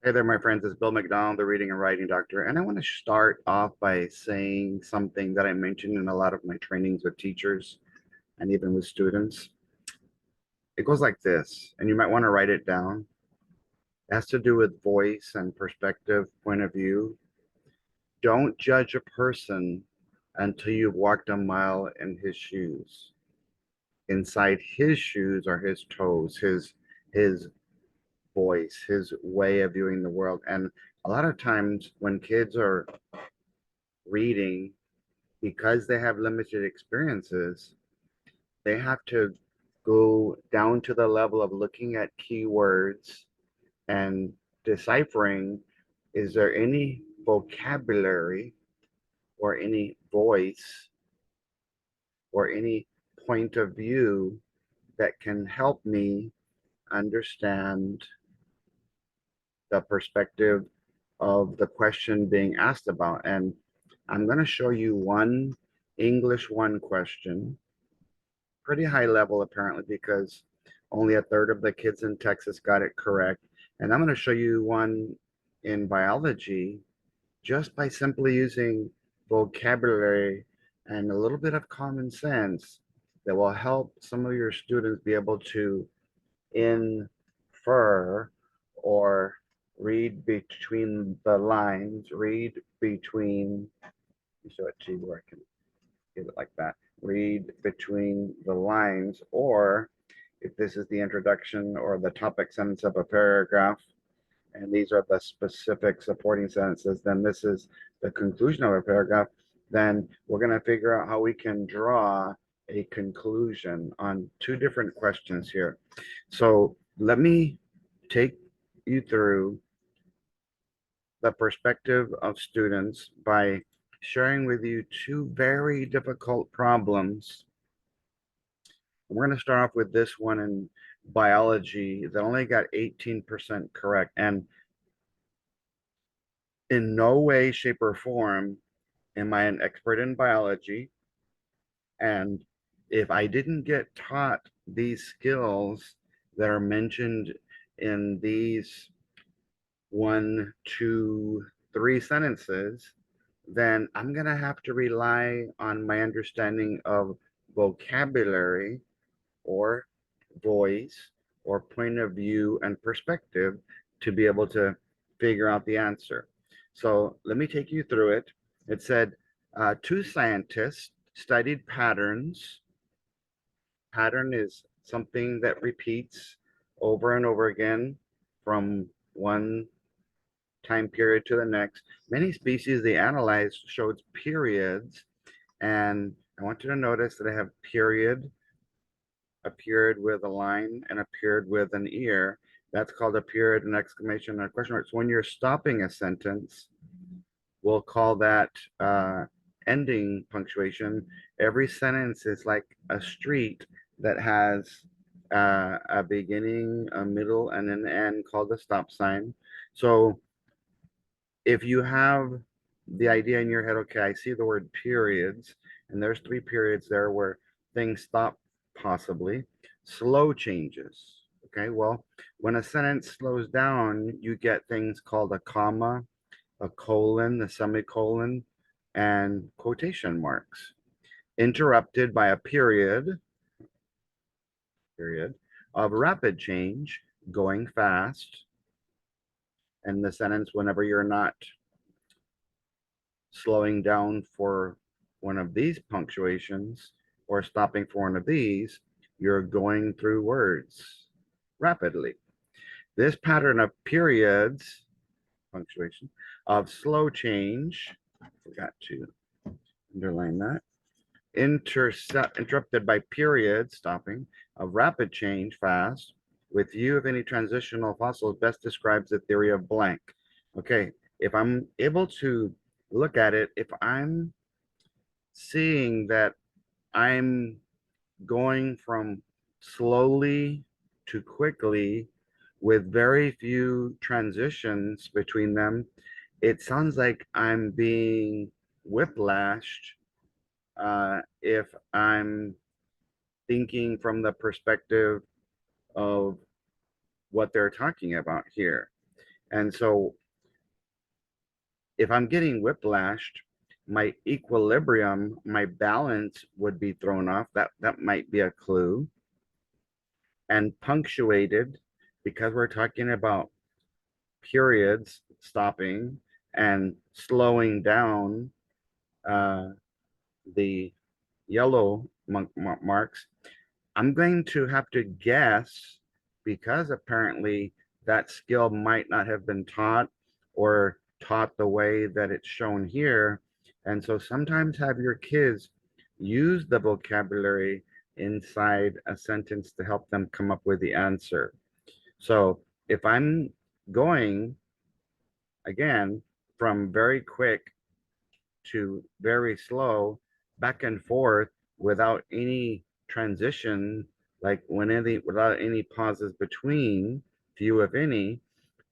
Hey there, my friends. It's Bill McDonald, the reading and writing doctor. And I want to start off by saying something that I mentioned in a lot of my trainings with teachers and even with students. It goes like this, and you might want to write it down. It has to do with voice and perspective, point of view. Don't judge a person until you've walked a mile in his shoes. Inside his shoes are his toes, his voice, his way of viewing the world. And a lot of times when kids are reading, because they have limited experiences, they have to go down to the level of looking at keywords and deciphering, is there any vocabulary or any voice or any point of view that can help me understand the perspective of the question being asked about. And I'm going to show you one English 1 question, pretty high level apparently, because only a third of the kids in Texas got it correct. And I'm going to show you one in biology just by simply using vocabulary and a little bit of common sense that will help some of your students be able to infer or read between the lines, read between, let me show it to you where I can get it like that, read between the lines, or if this is the introduction or the topic sentence of a paragraph, and these are the specific supporting sentences, then this is the conclusion of a paragraph, then we're going to figure out how we can draw a conclusion on 2 different questions here. So let me take you through the perspective of students by sharing with you 2 very difficult problems. We're going to start off with this one in biology that only got 18% correct. And in no way, shape, or form am I an expert in biology. And if I didn't get taught these skills that are mentioned in these 1, 2, 3 sentences, then I'm going to have to rely on my understanding of vocabulary or voice or point of view and perspective to be able to figure out the answer. So let me take you through it. It said 2 scientists studied patterns. Pattern is something that repeats over and over again from one time period to the next. Many species they analyzed showed periods, and I want you to notice that I have period, a period with a line, and a period with an ear. That's called a period, an exclamation, and a question mark. So when you're stopping a sentence, we'll call that ending punctuation. Every sentence is like a street that has a beginning, a middle, and an end called a stop sign. So if you have the idea in your head, okay, I see the word periods, and there's 3 periods there where things stop possibly. Slow changes. Okay, well, when a sentence slows down, you get things called a comma, a colon, a semicolon, and quotation marks. Interrupted by a period of rapid change, going fast, and the sentence whenever you're not slowing down for one of these punctuations or stopping for one of these, you're going through words rapidly. This pattern of periods, punctuation, of slow change, forgot to underline that, interrupted by periods, stopping, of rapid change, fast, with view of any transitional fossils best describes the theory of blank. Okay, if I'm able to look at it, if I'm seeing that I'm going from slowly to quickly with very few transitions between them, it sounds like I'm being whiplashed if I'm thinking from the perspective of what they're talking about here. And so if I'm getting whiplashed, my equilibrium, my balance would be thrown off. That might be a clue. And punctuated, because we're talking about periods stopping and slowing down, uh, the yellow marks, I'm going to have to guess, because apparently that skill might not have been taught or taught the way that it's shown here. And so sometimes have your kids use the vocabulary inside a sentence to help them come up with the answer. So if I'm going again from very quick to very slow, back and forth without any transition, like without any pauses between, few if any,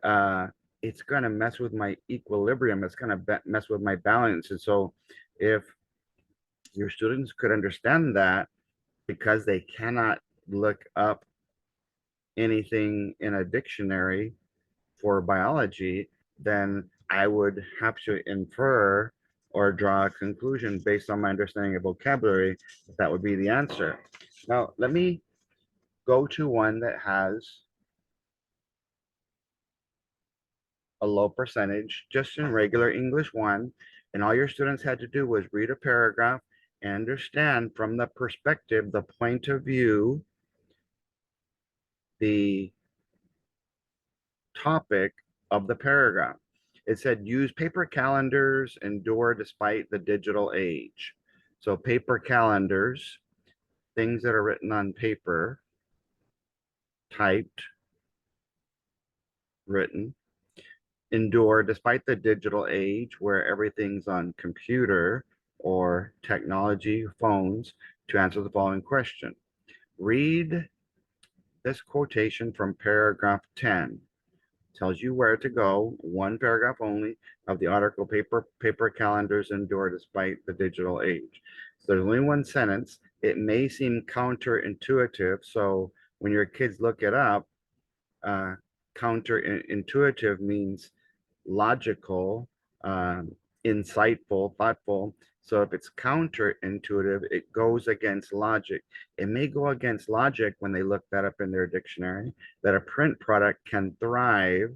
uh, it's gonna mess with my equilibrium. It's gonna mess with my balance. And so, if your students could understand that, because they cannot look up anything in a dictionary for biology, then I would have to infer or draw a conclusion based on my understanding of vocabulary that would be the answer. Now, let me go to one that has a low percentage, just in regular English 1, and all your students had to do was read a paragraph and understand from the perspective, the point of view, the topic of the paragraph. It said, use paper calendars, endure despite the digital age. So paper calendars, things that are written on paper, typed, written, endure despite the digital age where everything's on computer or technology, phones, to answer the following question. Read this quotation from paragraph 10. Tells you where to go, one paragraph only of the article. Paper calendars endure despite the digital age. So there's only one sentence. It may seem counterintuitive. So when your kids look it up, counterintuitive means logical, insightful, thoughtful. So if it's counterintuitive, it goes against logic. It may go against logic when they look that up in their dictionary, that a print product can thrive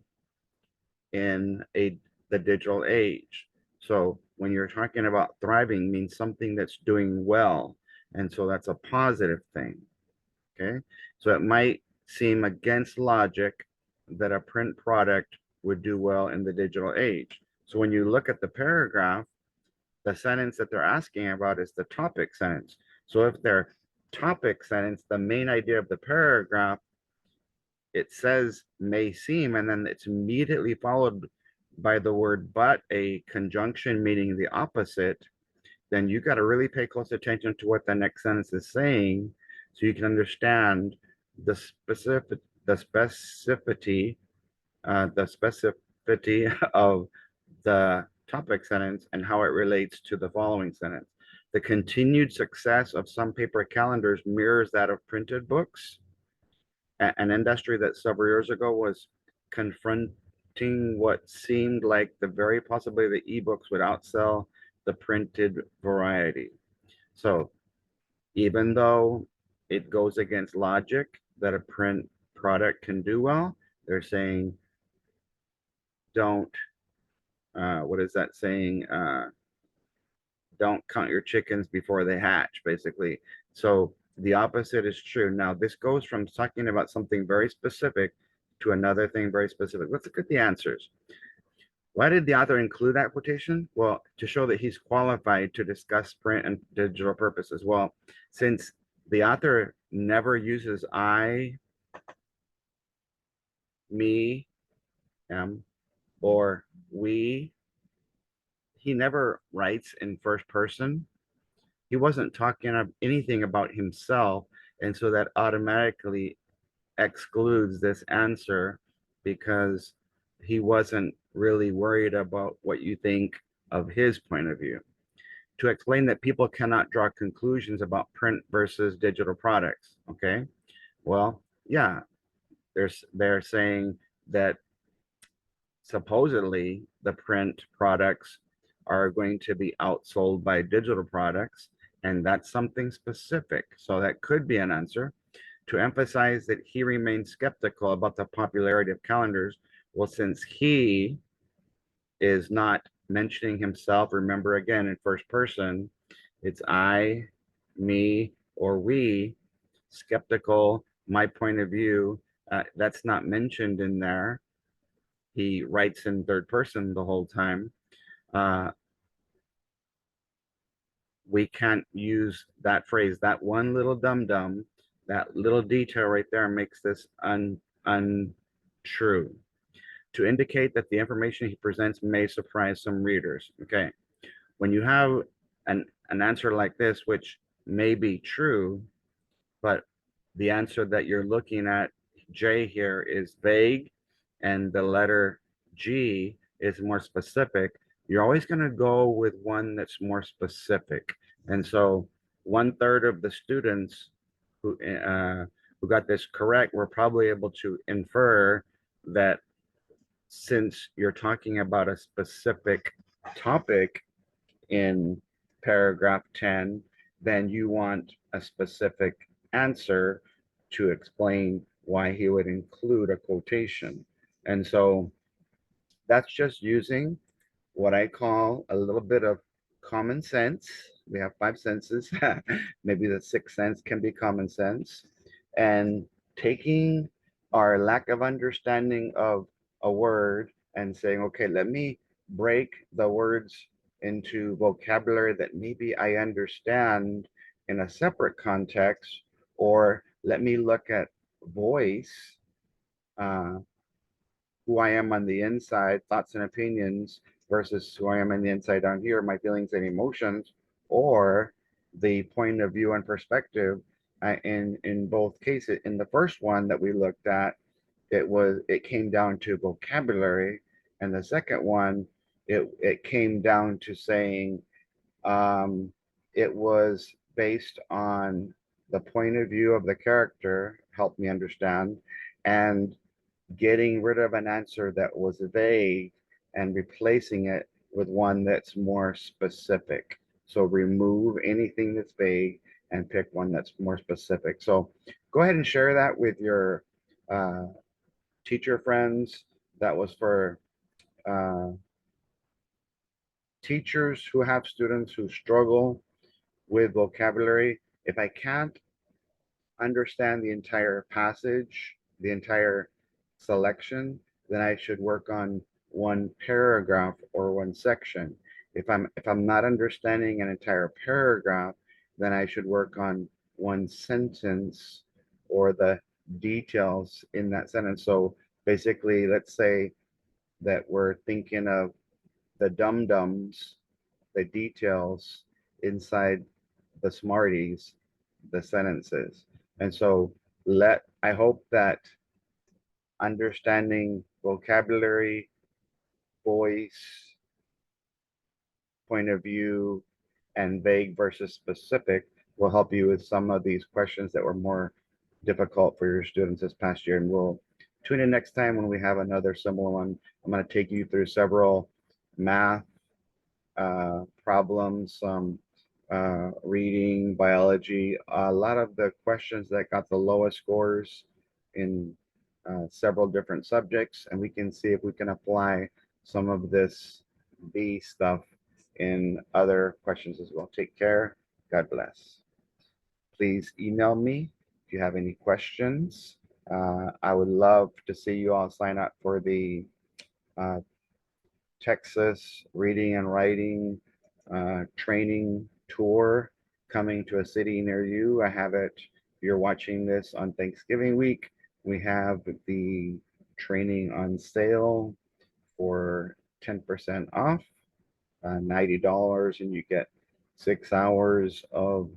in the digital age. So when you're talking about thriving, means something that's doing well. And so that's a positive thing. Okay. So it might seem against logic that a print product would do well in the digital age. So when you look at the paragraph, the sentence that they're asking about is the topic sentence. So if their topic sentence, the main idea of the paragraph, it says may seem, and then it's immediately followed by the word but, a conjunction meaning the opposite, then you got to really pay close attention to what the next sentence is saying so you can understand the specific the specificity the specificity of the topic sentence and how it relates to the following sentence. The continued success of some paper calendars mirrors that of printed books, an industry that several years ago was confronting what seemed like the very possibility that ebooks would outsell the printed variety. So even though it goes against logic that a print product can do well, they're saying don't, what is that saying? Don't count your chickens before they hatch, basically. So the opposite is true. Now, this goes from talking about something very specific to another thing very specific. Let's look at the answers. Why did the author include that quotation? Well, to show that he's qualified to discuss print and digital purposes. Well, since the author never uses I, me, am, or we, he never writes in first person. He wasn't talking anything about himself. And so that automatically excludes this answer because he wasn't really worried about what you think of his point of view. To explain that people cannot draw conclusions about print versus digital products. Okay. Well, yeah, they're saying that supposedly the print products are going to be outsold by digital products, and that's something specific. So that could be an answer. To emphasize that he remains skeptical about the popularity of calendars, well, since he is not mentioning himself, remember again in first person, it's I, me, or we, skeptical, my point of view. That's not mentioned in there. He writes in third person the whole time. Uh, we can't use that phrase. That one little dum dum, that little detail right there makes this untrue. To indicate that the information he presents may surprise some readers. Okay, when you have an answer like this, which may be true, but the answer that you're looking at, J here, is vague, and the letter G is more specific, you're always going to go with one that's more specific. And so 1/3 of the students who got this correct were probably able to infer that since you're talking about a specific topic in paragraph 10, then you want a specific answer to explain why he would include a quotation. And so that's just using what I call a little bit of common sense. We have five senses. Maybe the sixth sense can be common sense. And taking our lack of understanding of a word and saying, okay, let me break the words into vocabulary that maybe I understand in a separate context, or let me look at voice, uh, who I am on the inside, thoughts and opinions, versus who I am on the inside down here, my feelings and emotions, or the point of view and perspective. In both cases, in the first one that we looked at, it came down to vocabulary, and the second one, it came down to saying, um, it was based on the point of view of the character, helped me understand, and getting rid of an answer that was vague and replacing it with one that's more specific. So remove anything that's vague and pick one that's more specific. So go ahead and share that with your uh, teacher friends. That was for uh, teachers who have students who struggle with vocabulary. If I can't understand the entire passage, the entire selection, then I should work on one paragraph or one section. If I'm not understanding an entire paragraph, then I should work on one sentence or the details in that sentence. So basically, let's say that we're thinking of the dum-dums, the details inside the smarties, the sentences. And so I hope that understanding vocabulary, voice, point of view, and vague versus specific will help you with some of these questions that were more difficult for your students this past year. And we'll tune in next time when we have another similar one. I'm going to take you through several math problems, some reading, biology, a lot of the questions that got the lowest scores in several different subjects, and we can see if we can apply some of this B stuff in other questions as well. Take care. God bless. Please email me if you have any questions. I would love to see you all sign up for the uh, Texas Reading and Writing Training Tour coming to a city near you. I have it, if you're watching this on Thanksgiving week, we have the training on sale for 10% off, $90, and you get 6 hours of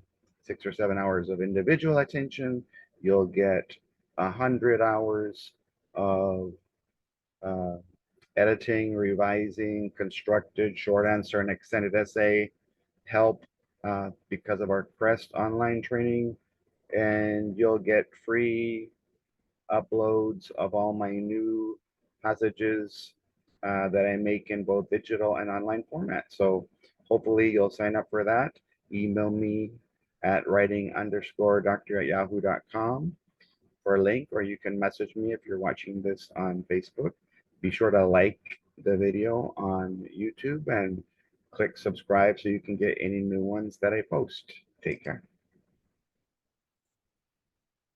6 or 7 hours of individual attention. You'll get 100 hours of uh, editing, revising, constructed, short answer, and extended essay help because of our Crest online training. And you'll get free uploads of all my new passages that I make in both digital and online format. So hopefully you'll sign up for that. Email me at writing_doctor@yahoo.com for a link, or you can message me if you're watching this on Facebook. Be sure to like the video on YouTube and click subscribe so you can get any new ones that I post. Take care.